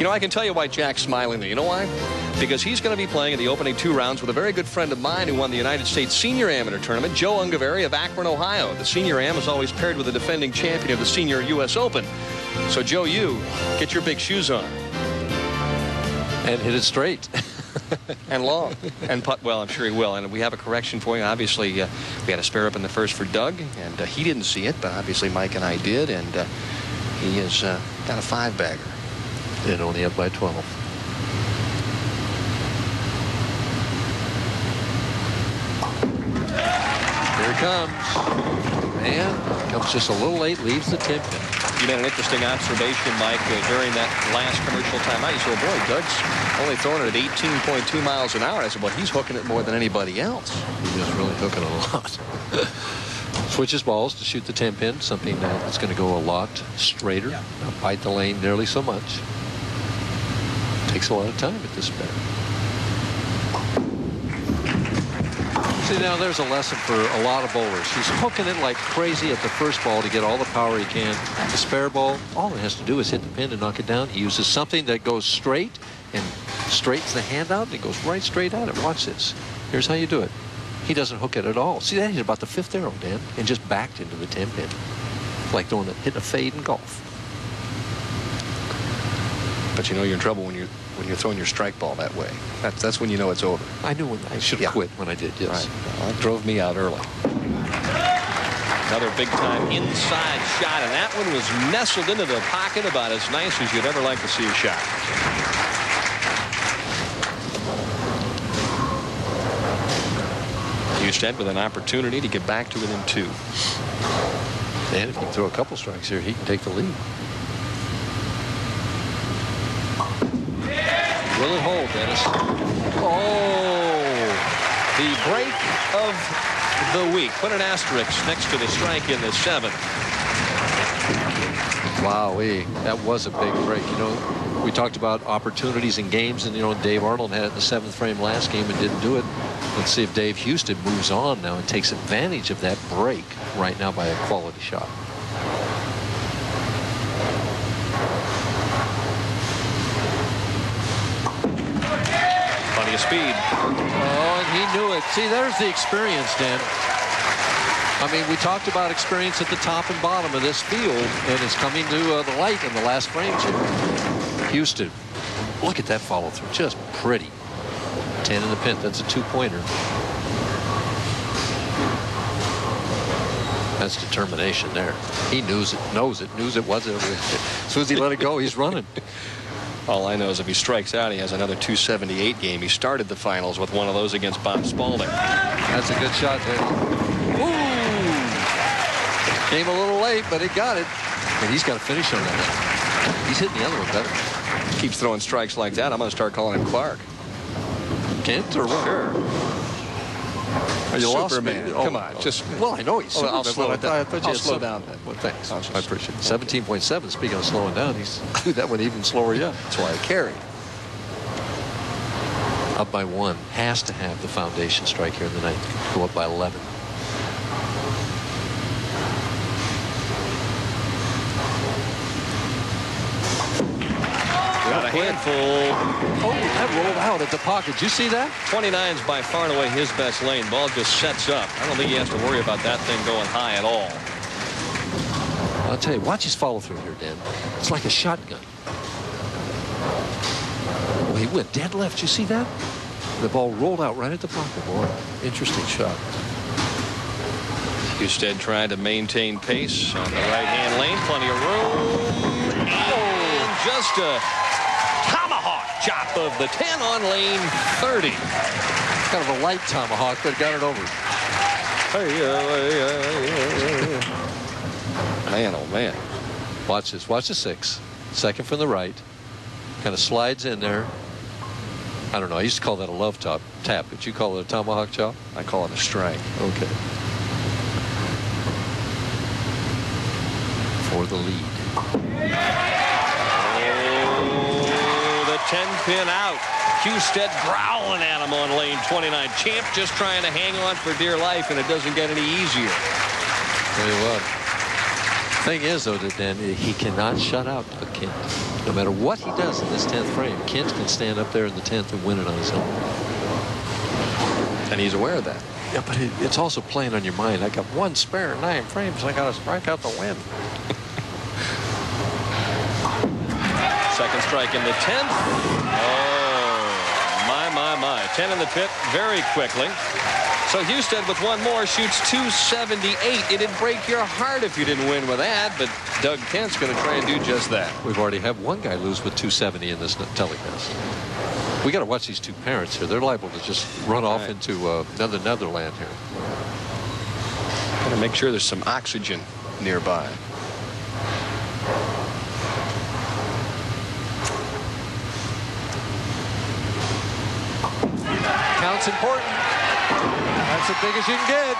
You know, I can tell you why Jack's smiling there. You know why? Because he's going to be playing in the opening 2 rounds with a very good friend of mine who won the United States Senior Amateur Tournament, Joe Ungavari of Akron, Ohio. The Senior Am is always paired with the defending champion of the Senior U.S. Open. So, Joe, you get your big shoes on. And hit it straight. And long. And putt well, I'm sure he will. And we have a correction for you. Obviously, we had a spare up in the first for Doug, and he didn't see it, but obviously Mike and I did, and he has got a 5-bagger. And only up by 12. Here it comes. Man, comes just a little late, leaves the 10 pin. You made an interesting observation, Mike, during that last commercial timeout. You said, well, boy, Doug's only throwing it at 18.2 miles an hour. I said, well, he's hooking it more than anybody else. He was really hooking it a lot. Switches balls to shoot the 10 pin, something that's going to go a lot straighter. Not bite the lane nearly so much. Takes a lot of time at this pair. See, now there's a lesson for a lot of bowlers. He's hooking it like crazy at the first ball to get all the power he can. The spare ball, all it has to do is hit the pin and knock it down. He uses something that goes straight and straightens the hand out, and it goes right straight at it. Watch this. Here's how you do it. He doesn't hook it at all. See, that hit about the 5th arrow, Dan, and just backed into the 10 pin. Like hitting a fade in golf. But you know you're in trouble when you're throwing your strike ball that way. That's when you know it's over. I knew when I should have quit when I did, yes. Right. Well, that drove me out early. Another big-time inside shot, and that one was nestled into the pocket about as nice as you'd ever like to see a shot. Husted with an opportunity to get back to within 2. And if he can throw a couple strikes here, he can take the lead. Will it hold, Dennis? Oh, the break of the week. Put an asterisk next to the strike in the 7th. Wowee, that was a big break. You know, we talked about opportunities in games, and, you know, Dave Arnold had it in the 7th frame last game and didn't do it. Let's see if Dave Husted moves on now and takes advantage of that break right now by a quality shot. Plenty of speed. Oh, and he knew it. See, there's the experience, Dan. I mean, we talked about experience at the top and bottom of this field, and it's coming to the light in the last frame here. Husted, look at that follow through, just pretty. 10 in the pin, that's a 2-pointer. That's determination there. He knows it wasn't. As soon as he let it go, he's running. All I know is if he strikes out, he has another 278 game. He started the finals with one of those against Bob Spalding. That's a good shot there. Ooh! Came a little late, but he got it. And he's got to finish on that. He's hitting the other one better. Keeps throwing strikes like that, I'm going to start calling him Clark. Kent or what? Sure. Are you Superman. Oh, come on. Just. Well, I know he's Superman. I'll slow it down. I'll slow down then. Well, thanks. I appreciate it. 17.7. Speaking of slowing down, he's that one even slower yet. That's why I carry. Up by 1. Has to have the foundation strike here in the 9th. Go up by 11. Got a handful. Oh, that rolled out at the pocket. Did you see that? 29's by far and away his best lane. Ball just sets up. I don't think he has to worry about that thing going high at all. I'll tell you, watch his follow through here, Dan. It's like a shotgun. Oh, he went dead left. You see that? The ball rolled out right at the pocket. Boy, interesting shot. Husted trying to maintain pace on the right-hand lane. Plenty of room. And just a tomahawk chop of the 10 on lane 30. Kind of a light tomahawk, but got it over. Man, oh man. Watch this. Watch the 6. Second from the right. Kind of slides in there. I don't know. I used to call that a love tap, but you call it a tomahawk chop? I call it a strike. Okay. For the lead. Oh, the 10 pin out. Husted growling at him on lane 29. Champ just trying to hang on for dear life, and it doesn't get any easier. Tell you what. Thing is, though, that Dan, he cannot shut out Kent. No matter what he does in this 10th frame, Kent can stand up there in the 10th and win it on his own. And he's aware of that. Yeah, but it's also playing on your mind. I got one spare 9 frames. I got to strike out the win. Second strike in the 10th. Oh, my. 10 in the pit very quickly. So Husted with one more shoots 278. It'd break your heart if you didn't win with that, but Doug Kent's going to try and do just that. We've already had one guy lose with 270 in this telecast. We got to watch these two parents here. They're liable to just run off into another Netherland here. Got to make sure there's some oxygen nearby. Count's important. That's as big as you can get.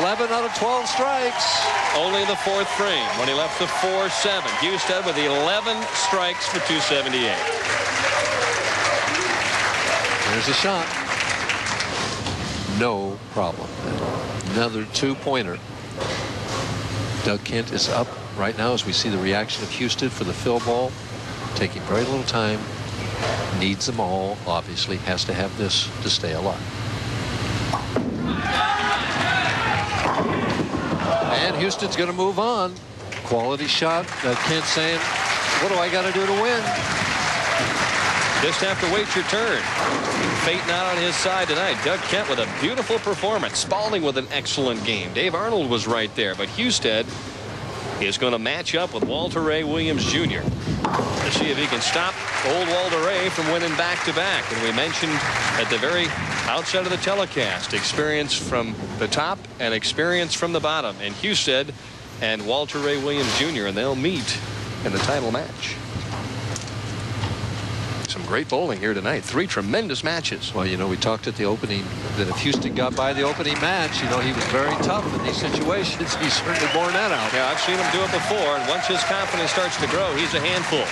11 out of 12 strikes. Only the 4th frame when he left the 4-7. Husted with 11 strikes for 278. There's a shot. No problem. Another 2-pointer. Doug Kent is up right now as we see the reaction of Husted for the fill ball. Taking very little time. Needs them all, obviously. Has to have this to stay alive. And Husted's going to move on. Quality shot. Kent saying, what do I got to do to win? Just have to wait your turn. Fate not on his side tonight. Doug Kent with a beautiful performance. Spalding with an excellent game. Dave Arnold was right there, but Husted is going to match up with Walter Ray Williams Jr. to see if he can stop old Walter Ray from winning back-to-back. And we mentioned at the very outset of the telecast, experience from the top and experience from the bottom. And Husted and Walter Ray Williams Jr., and they'll meet in the title match. Some great bowling here tonight. 3 tremendous matches. Well, you know, we talked at the opening that if Husted got by the opening match, you know, he was very tough in these situations. He's certainly borne that out. Yeah, I've seen him do it before, and once his confidence starts to grow, he's a handful.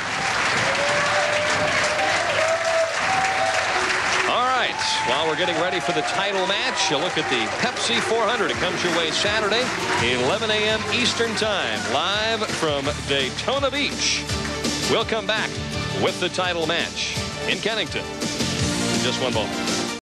All right, while we're getting ready for the title match, a look at the Pepsi 400. It comes your way Saturday, 11 a.m. Eastern Time, live from Daytona Beach. We'll come back with the title match in Kennington in just one moment.